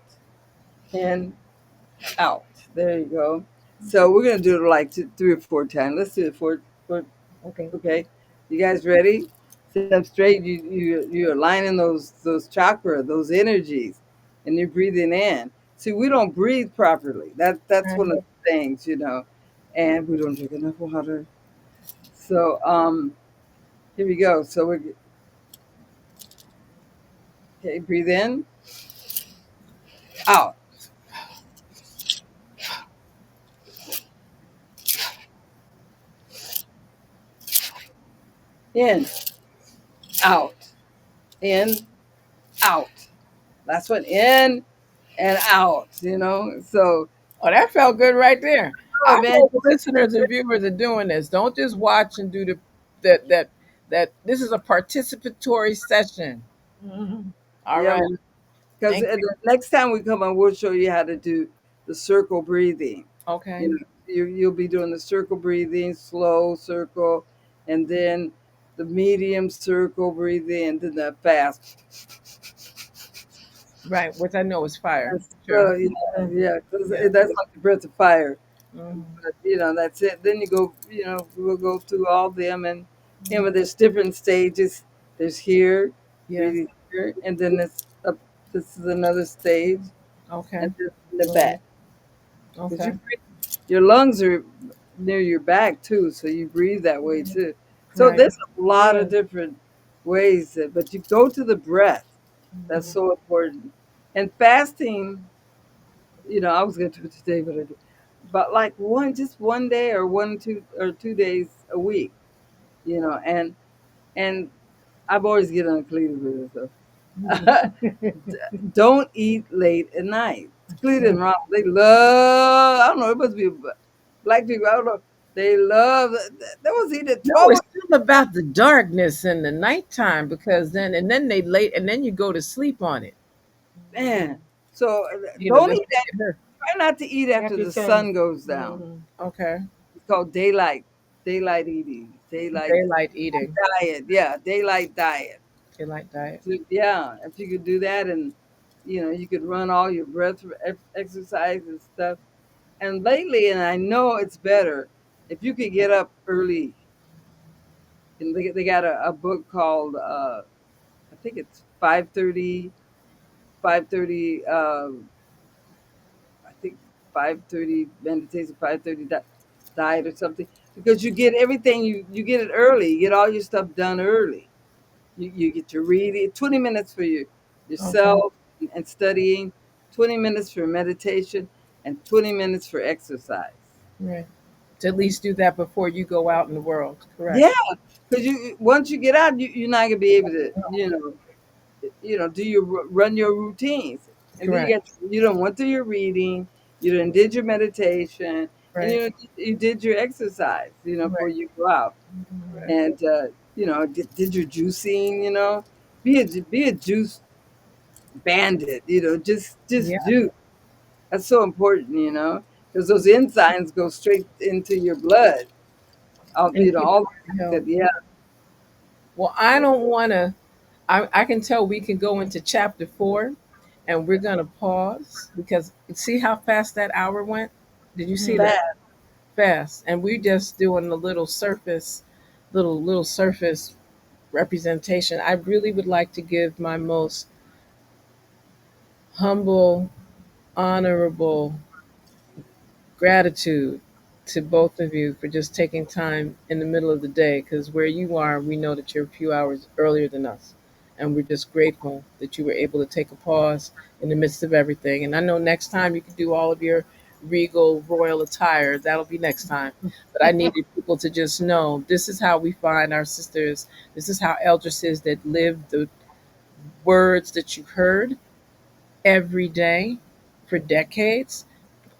in, out. There you go. So we're gonna do it like three or four times. Let's do it four. Okay. Okay, you guys ready? Sit up straight. You're aligning those chakra, those energies, and you're breathing in. See, we don't breathe properly. That's one of Mhm. the things. And we don't drink enough water. So here we go. So we okay. Breathe in, out, in, out, in, out. Last one in and out. So Oh, that felt good right there. oh I man, hope listeners and viewers are doing this. Don't just watch and do that. This is a participatory session. Mm-hmm. All yeah, right. man. Because Thank you. the next time we come on, we'll show you how to do the circle breathing. You Okay. know, you'll be doing the circle breathing, slow circle, and then the medium circle breathing, and then the fast. Right, which I know is fire. Sure. So yeah, 'cause Yeah. that's like the breath of fire. Hmm. But that's it. Then you go, we'll go through all them, and there's different stages. There's here, Yes. breathing here, and then it's up. This is another stage, Okay. and then in the back. Because Okay. your lungs are near your back too, so you breathe that way too. So Right. there's a lot of different ways, but you go to the breath. That's Mhm. so important. And fasting, I was going to do it today, but I did. But like just one day or 2 days a week, and I've always get unclean with it. So don't eat late at night. Cleveland, they love. I don't know. It must be black people. I don't know. They love. They was eating at No, 12. it's still about the darkness and the nighttime because then they late and then you go to sleep on it. Man. So don't That's eat that. making her Try not to eat after After the 10. sun goes down. Mm-hmm. okay. It's called daylight eating, daylight Daylight eating. diet. Yeah, daylight diet. Daylight diet. So, yeah, if you could do that, and you could run all your breath exercise and stuff. And lately, and I know it's better if you could get up early. And they got a book called I think it's 5:30, 5:30. I think 5:30 meditation, 5:30 diet or something. Because you get everything you get it early. You get all your stuff done early. You get to read it. 20 minutes for Okay. yourself and studying. 20 minutes for meditation, and 20 minutes for exercise. Right. To at least do that before you go out in the world. Correct. Yeah, because once you get out, you're not gonna be able to, do run your routines, and then Correct. you don't went through your reading, you done did your meditation, and Right. you did your exercise, before Right. you go out, Right. and did your juicing, be a juice bandit, just Yeah. do. That's so important, because those enzymes go straight into your blood. And keep All your health. that, yeah. Well, I don't want to. I can tell we can go into chapter 4, and we're going to pause because see how fast that hour went? Did you see that? Fast. Fast. And we just doing a little surface representation. I really would like to give my most humble, honorable gratitude to both of you for just taking time in the middle of the day because where you are, we know that you're a few hours earlier than us. And we're just grateful that you were able to take a pause in the midst of everything. And I know next time you can do all of your regal royal attire. That'll be next time. But I needed people to just know this is how we find our sisters. This is how eldresses that live the words that you heard every day for decades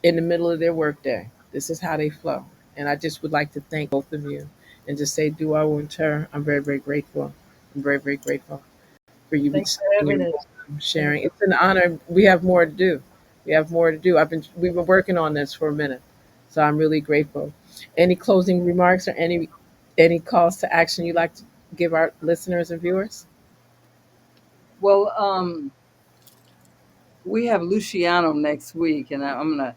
in the middle of their workday. This is how they flow. And I just would like to thank both of you and just say, do our winter. I'm very, very grateful. I'm very, very grateful for you Thanks for spending having your us. sharing. It's an honor. We have more to do. We have more to do. We've been working on this for a minute. So I'm really grateful. Any closing remarks or any calls to action you'd like to give our listeners and viewers? Well, we have Luciano next week, and I'm gonna,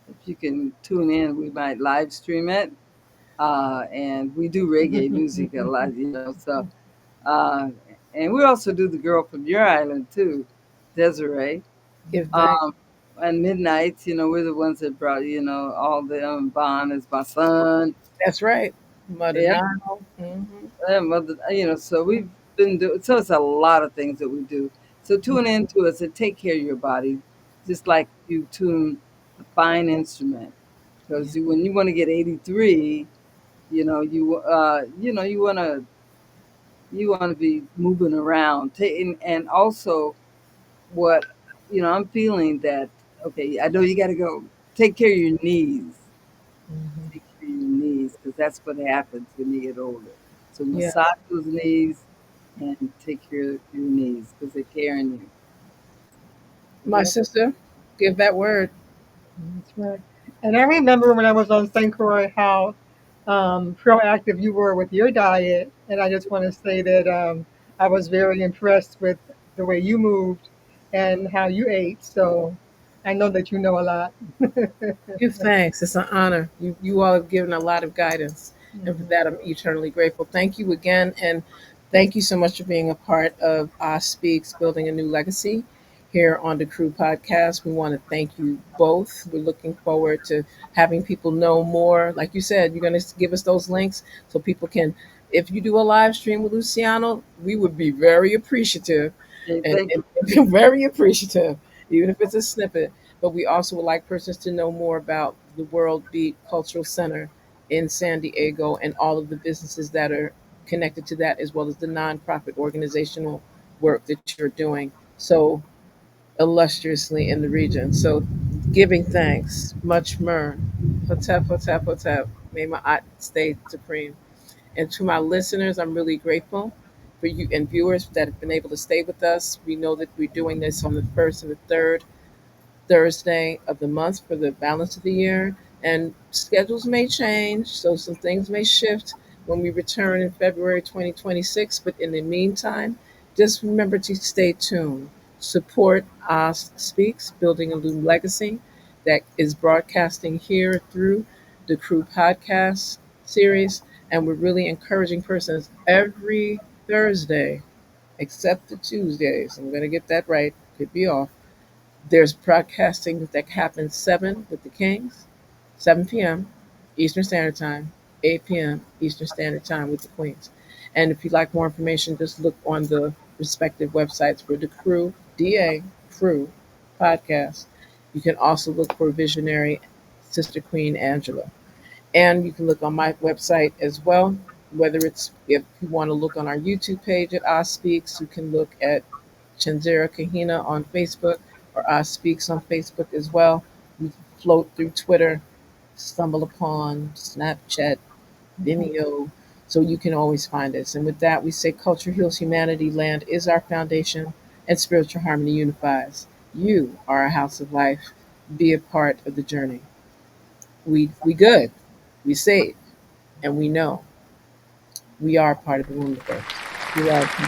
if you can tune in, we might live stream it. And we do reggae music a lot, So, uh, and we also do the girl from your island too, Desiree. Give thanks. Um, and Midnights, we're the ones that brought, all the Bond is my son. That's right. Mother Yeah, Nile. mother, so we've been doing. So it's a lot of things that we do. So tune into us and take care of your body, just like you tune a fine instrument. Yeah. Because when you want to get 83, you want to be moving around, and also what I'm feeling that, okay, I know you got to go take care of your knees. Mhm. Take care of your knees, because that's what happens when you get older. So Yeah. massage those knees and take care of your knees because they're carrying you. My Yep. sister, give that word. That's right. And I remember when I was on St. Croix how proactive you were with your diet. And I just want to say that I was very impressed with the way you moved and how you ate. So I know that you know a lot. Give thanks. It's an honor. You all have given a lot of guidance, and for Mhm. that I'm eternally grateful. Thank you again, and thank you so much for being a part of I Speaks Building a New Legacy here on the Crew Podcast. We want to thank you both. We're looking forward to having people know more. Like you said, you're going to give us those links so people can. If you do a live stream with Luciano, we would be very appreciative Okay, and, thank you. and very appreciative, even if it's a snippet. But we also would like persons to know more about the World Beat Cultural Center in San Diego and all of the businesses that are connected to that, as well as the nonprofit organizational work that you're doing so illustriously in the region. So, giving thanks, much myrrh, hotep, hotep, hotep. May my art stay supreme. And to my listeners, I'm really grateful for you and viewers that have been able to stay with us. We know that we're doing this on the first and the third Thursday of the month for the balance of the year. And schedules may change, so some things may shift when we return in February 2026. But in the meantime, just remember to stay tuned. Support us Speaks, Building a New Legacy, that is broadcasting here through the Crew Podcast series. And we're really encouraging persons every Thursday, except the Tuesdays. I'm going to get that right, could be off. There's broadcasting that happens 7 with the Kings, 7 p.m. Eastern Standard Time, 8 p.m. Eastern Standard Time with the Queens. And if you'd like more information, just look on the respective websites for the Crew, DA Crew podcast. You can also look for Visionary Sister Queen Angela. And you can look on my website as well. Whether it's if you want to look on our YouTube page at I Speaks, you can look at ChenziRa Kahina on Facebook or I Speaks on Facebook as well. We float through Twitter, stumble upon Snapchat, Vimeo, so you can always find us. And with that, we say culture heals humanity. Land is our foundation. and spiritual harmony unifies. You are a house of life. Be a part of the journey. We good. We safe. And we know we are part of the universe. We love you.